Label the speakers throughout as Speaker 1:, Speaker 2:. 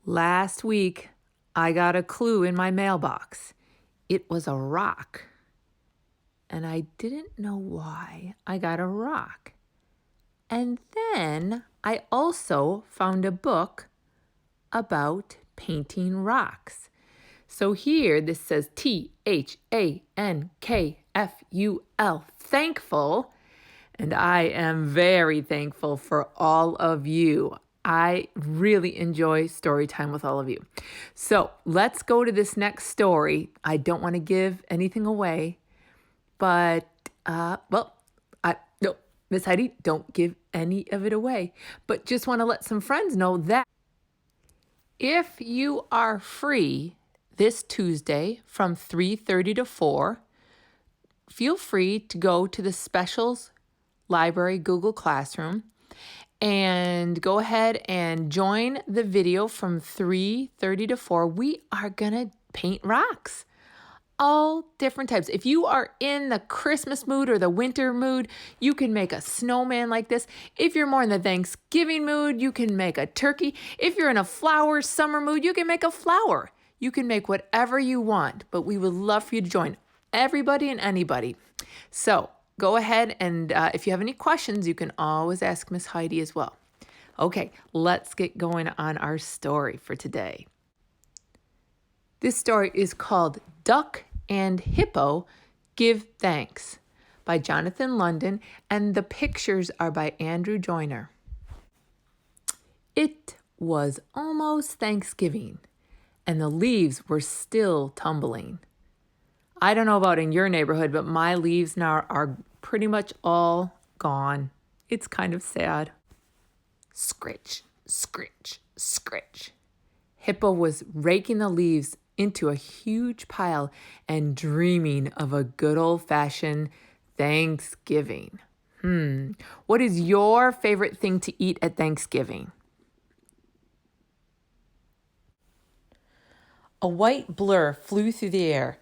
Speaker 1: Last week, I got a clue in my mailbox. It was a rock. And I didn't know why I got a rock. And then I also found a book about painting rocks. So here this says THANKFUL, thankful. And I am very thankful for all of you. I really enjoy story time with all of you. So let's go to this next story. I don't want to give anything away, but, no, Miss Heidi, don't give any of it away. But just want to let some friends know that if you are free this Tuesday from 3:30 to 4, feel free to go to the Specials Library Google Classroom and go ahead and join the video from 3:30 to 4. We are going to paint rocks. All different types. If you are in the Christmas mood or the winter mood, you can make a snowman like this. If you're more in the Thanksgiving mood, you can make a turkey. If you're in a flower summer mood, you can make a flower. You can make whatever you want, but we would love for you to join everybody and anybody. So go ahead and if you have any questions, you can always ask Miss Heidi as well. Okay, let's get going on our story for today. This story is called Duck and Hippo Give Thanks by Jonathan London, and the pictures are by Andrew Joyner. It was almost Thanksgiving, and the leaves were still tumbling. I don't know about in your neighborhood, but my leaves now are pretty much all gone. It's kind of sad. Scritch, scritch, scritch. Hippo was raking the leaves into a huge pile and dreaming of a good old-fashioned Thanksgiving. What is your favorite thing to eat at Thanksgiving? A white blur flew through the air,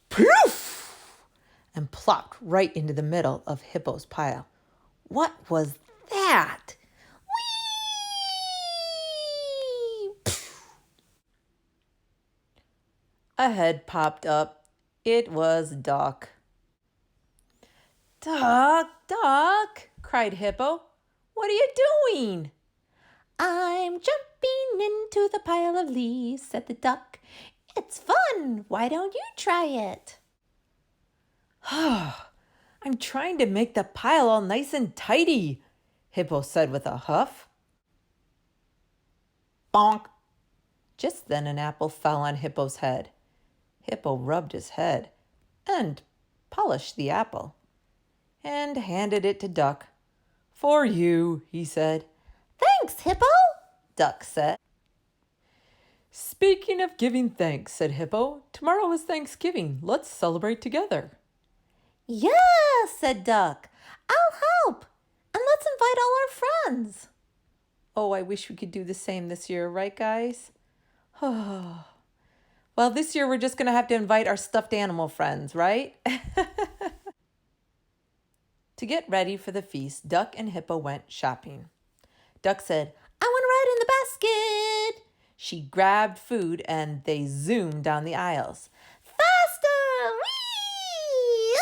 Speaker 1: poof, and plopped right into the middle of Hippo's pile. What was that? A head popped up. It was Duck. Duck, Duck, cried Hippo. What are you doing? I'm jumping into the pile of leaves, said the duck. It's fun. Why don't you try it? I'm trying to make the pile all nice and tidy, Hippo said with a huff. Bonk! Just then an apple fell on Hippo's head. Hippo rubbed his head and polished the apple and handed it to Duck. For you, he said. Thanks, Hippo, Duck said. Speaking of giving thanks, said Hippo, tomorrow is Thanksgiving. Let's celebrate together. Yeah, said Duck. I'll help. And let's invite all our friends. Oh, I wish we could do the same this year, right, guys? Well, this year we're just going to have to invite our stuffed animal friends, right? To get ready for the feast, Duck and Hippo went shopping. Duck said, I want to ride in the basket. She grabbed food and they zoomed down the aisles. Faster! Whee!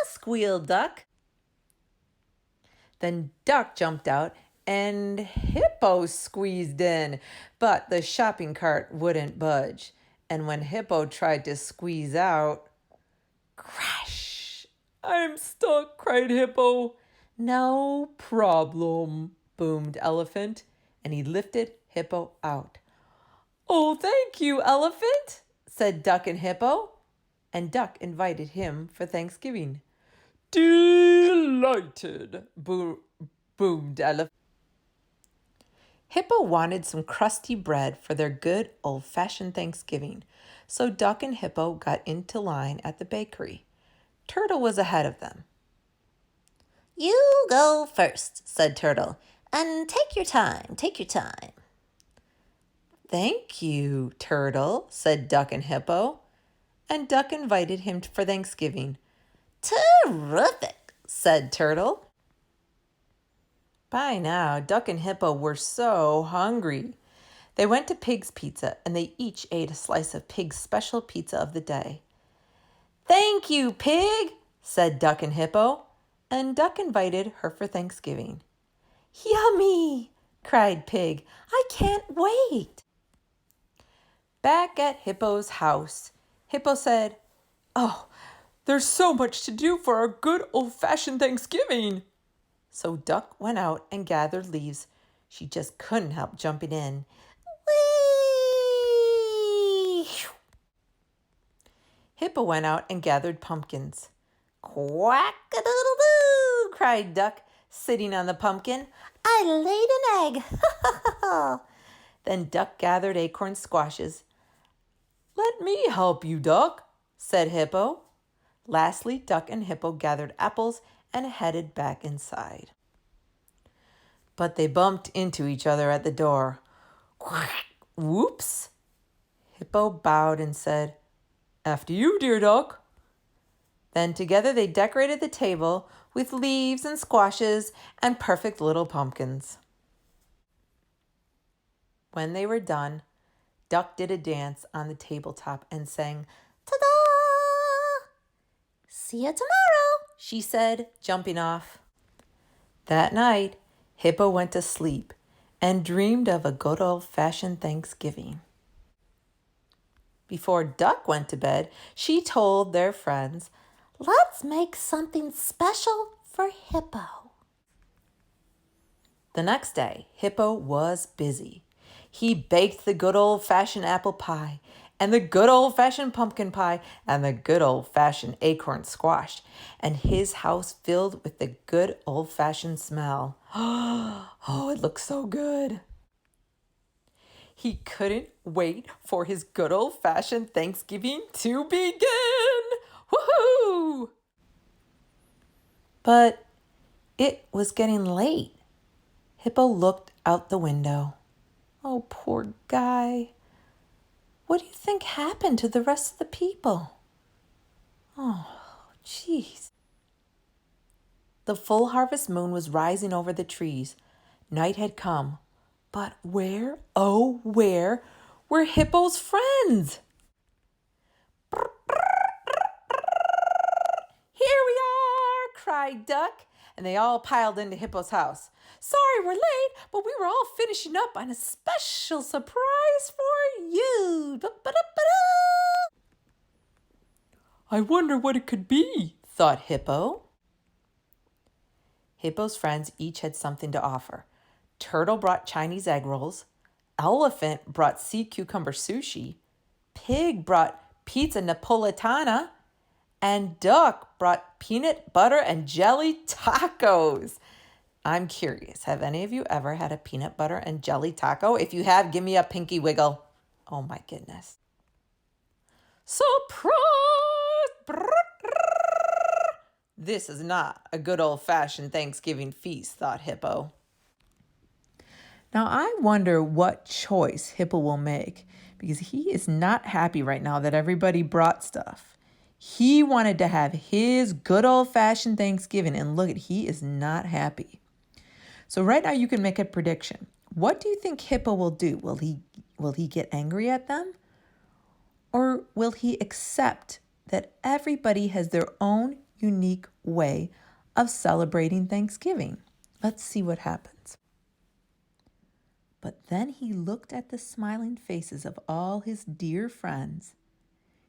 Speaker 1: Squealed Duck. Then Duck jumped out and Hippo squeezed in, but the shopping cart wouldn't budge. And when Hippo tried to squeeze out, crash! I'm stuck, cried Hippo. No problem, boomed Elephant, and he lifted Hippo out. Oh, thank you, Elephant, said Duck and Hippo. And Duck invited him for Thanksgiving. Delighted, boomed Elephant. Hippo wanted some crusty bread for their good old-fashioned Thanksgiving, so Duck and Hippo got into line at the bakery. Turtle was ahead of them. You go first, said Turtle, and take your time, take your time. Thank you, Turtle, said Duck and Hippo, and Duck invited him for Thanksgiving. Terrific, said Turtle. By now, Duck and Hippo were so hungry. They went to Pig's Pizza, and they each ate a slice of Pig's special pizza of the day. "Thank you, Pig," said Duck and Hippo, and Duck invited her for Thanksgiving. "Yummy!" cried Pig. "I can't wait." Back at Hippo's house, Hippo said, "Oh, there's so much to do for our good old-fashioned Thanksgiving." So Duck went out and gathered leaves. She just couldn't help jumping in. Whee! Hippo went out and gathered pumpkins. "Quack-a-doodle-doo!" cried Duck, sitting on the pumpkin. "I laid an egg." Then Duck gathered acorn squashes. "Let me help you, Duck," said Hippo. Lastly, Duck and Hippo gathered apples and headed back inside. But they bumped into each other at the door. Whoops! Hippo bowed and said, "After you, dear Duck." Then together they decorated the table with leaves and squashes and perfect little pumpkins. When they were done, Duck did a dance on the tabletop and sang, "Ta-da! See you tomorrow," she said, jumping off. That night, Hippo went to sleep and dreamed of a good old-fashioned Thanksgiving. Before Duck went to bed, she told their friends, "Let's make something special for Hippo." The next day, Hippo was busy. He baked the good old-fashioned apple pie and the good old-fashioned pumpkin pie and the good old-fashioned acorn squash, and his house filled with the good old-fashioned smell. Oh, it looked so good. He couldn't wait for his good old-fashioned Thanksgiving to begin. Woohoo! But it was getting late. Hippo looked out the window. Oh, poor guy. What do you think happened to the rest of the people? Oh, jeez. The full harvest moon was rising over the trees. Night had come. But where, oh, where were Hippo's friends? "Here we are," cried Duck, and they all piled into Hippo's house. "Sorry we're late, but we were all finishing up on a special surprise for you. I wonder what it could be," thought Hippo. Hippo's friends each had something to offer. Turtle brought Chinese egg rolls. Elephant brought sea cucumber sushi. Pig brought pizza napolitana. And Duck brought peanut butter and jelly tacos. I'm curious, have any of you ever had a peanut butter and jelly taco? If you have, give me a pinky wiggle. Oh my goodness. Surprise! This is not a good old-fashioned Thanksgiving feast, thought Hippo. Now I wonder what choice Hippo will make, because he is not happy right now that everybody brought stuff. He wanted to have his good old-fashioned Thanksgiving, and look, he is not happy. So right now you can make a prediction. What do you think Hippo will do? Will he get angry at them? Or will he accept that everybody has their own unique way of celebrating Thanksgiving? Let's see what happens. But then he looked at the smiling faces of all his dear friends.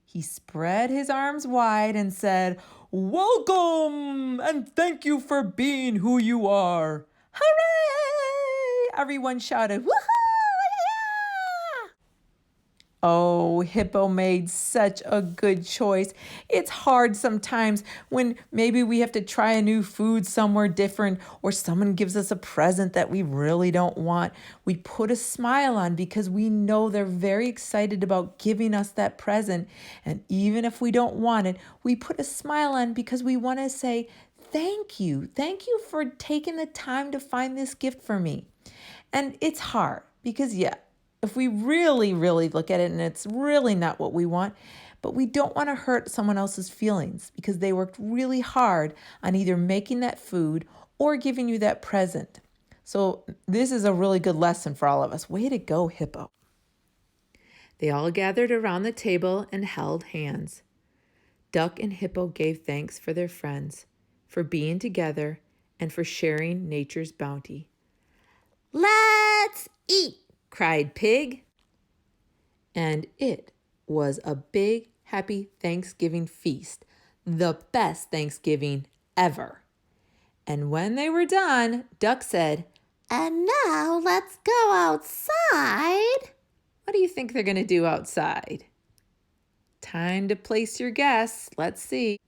Speaker 1: He spread his arms wide and said, "Welcome, and thank you for being who you are." Hooray! Everyone shouted, "Woohoo! Yeah!" Oh, Hippo made such a good choice. It's hard sometimes when maybe we have to try a new food somewhere different, or someone gives us a present that we really don't want. We put a smile on because we know they're very excited about giving us that present. And even if we don't want it, we put a smile on because we want to say, "Thank you. Thank you for taking the time to find this gift for me." And it's hard because, if we really look at it and it's really not what we want, but we don't want to hurt someone else's feelings because they worked really hard on either making that food or giving you that present. So this is a really good lesson for all of us. Way to go, Hippo. They all gathered around the table and held hands. Duck and Hippo gave thanks for their friends, for being together, and for sharing nature's bounty. "Let's eat!" cried Pig. And it was a big, happy Thanksgiving feast, the best Thanksgiving ever. And when they were done, Duck said, "And now let's go outside." What do you think they're going to do outside? Time to place your guess. Let's see.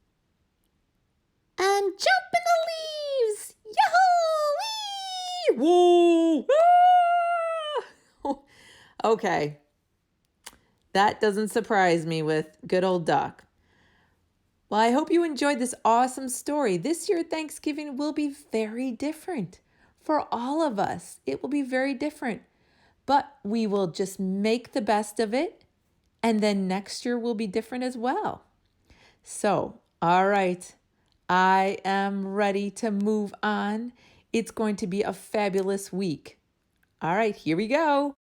Speaker 1: "And jump in the leaves! Yahoo! Woo! Ah!" Okay. That doesn't surprise me with good old Duck. Well, I hope you enjoyed this awesome story. This year, Thanksgiving will be very different. For all of us, it will be very different. But we will just make the best of it. And then next year will be different as well. So, all right, I am ready to move on. It's going to be a fabulous week. All right, here we go.